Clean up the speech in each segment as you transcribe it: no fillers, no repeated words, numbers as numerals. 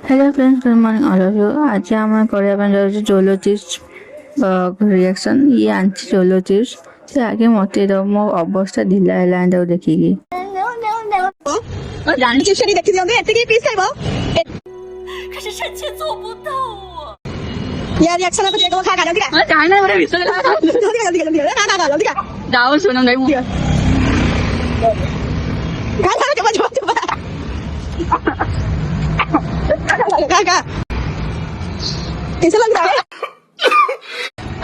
Hello friends, good morning all of you. आज আমরা করে আপনার যাচ্ছে জোলো চিপস রিয়াকশন ইয়ে আনছি জোলো চিপস সে আগে মতে দাও মো অবস্থা ঢিলা ହେଲା এটাও ଦେଖିକି ରାଣୀ ଚିପ୍ସ ଟି ଦେଖି ଦିଅନ୍ତୁ ଏତିକି ପିସ୍ ଖାଇବ 可是臣妾做不到啊！ ୟା ରିଆକ୍ସନ କୁ ଦେଖ ଖା ଖା ଜଲ୍ଦି ଖା ଜାଣିନା ଗୋଟେ ବିଷୟ ଜଲ୍ଦି ଖା ଖା ଖା ଜଲ୍ଦି ଖା ଯାଉ ଶୁଣ ଭାଇ ମୁଁ ଖା ଖା ଜମା ଜମା ଜମା खा खा कैसा लग रहा है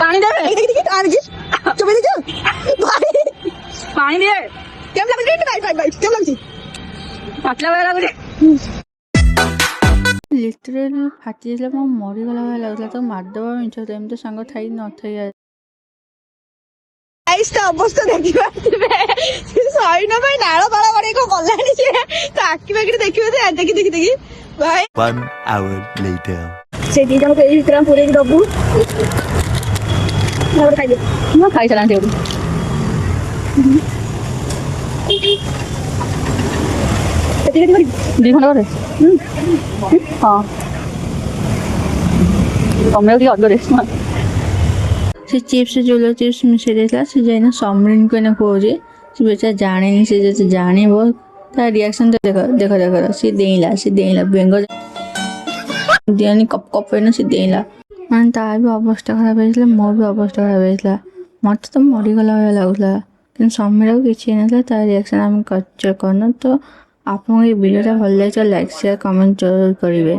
ପାଣି ଦେବେ देखिए आने की चुप दे चुप भाई ପାଣି ଦିଏ केम लग रही है भाई भाई भाई केम लग जी ପାତଲା ଭଳିଆ ଲାଗୁଛି ଲିଟରାଲି ଫାଟି ଯାଇଥିଲା ମୋ ମରିଗଲା ଭଳିଆ ଲାଗୁଥିଲା ତ ମାରିଦେବା ମିଛ ଏମିତି ସାଙ୍ଗ ଥାଇ ନଥାଇ ଆଇସ୍ଟା ଅବସ୍ଥା ଦେଖିବା ସହି ନ ପାଇଁ ନାଳ ବାଳ ବଡେଇ କଣ ଗଲାଣି ସେ ତ ଆଖି ପାଖରେ ଦେଖିବ ସେ ଦେଖି ଦେଖି ଦେଖି ଭାଇ 1 hour later. ସେ ଦି ଜଣକୁ ଏଇ ଭିତରେ ଆମେ ପୁରେଇକି ଦବୁ ଗୋଟେ ଖାଇଦେ ମୁଁ ଖାଇସାରିଲାଣି ସେଇଠୁ ସେତିକି କରି 2 ଘଣ୍ଟା ପରେ ହଁ ତମେ ଟିକେ ଅର୍ଡର ସେ ଚିପ୍ସ ଜୋଲୋ ଚିପ୍ସ ମିଶାଇ ଦେଇଥିଲା ସେ ଯାଇନା ସମରିନକୁ ଏଇନା କହୁଛି ସେ ବେଚାରା ଜାଣିନି ସେ ଯଦି ଜାଣିବ ତା ରିଆକ୍ସନଟା ଦେଖ ଦେଖ ଦେଖ ସେ ଡେଇଁଲା ବେଙ୍ଗ ଦିଅନି କପ୍ କପ୍ ଏଇନା ସେ ଡେଇଁଲା ମାନେ ତାର ବି ଅବସ୍ଥା ଖରାପ ହେଇଥିଲା ମୋର ବି ଅବସ୍ଥା ଖରାପ ହେଇଥିଲା ମୋତେ ତ ମରିଗଲା ଭଳିଆ ଲାଗୁଥିଲା କିନ୍ତୁ ସମୀରକୁ କିଛି ହେଇନଥିଲା ତା ରିଆକ୍ସନ ଆମେ କ୍ୟାପଚର କରିନୁ ତ ଆପଣଙ୍କୁ ଏ ଭିଡ଼ିଓଟା ଭଲ ଲାଗିଥିଲା ଲାଇକ୍ ସେୟାର କମେଣ୍ଟ ଜରୁର କରିବେ।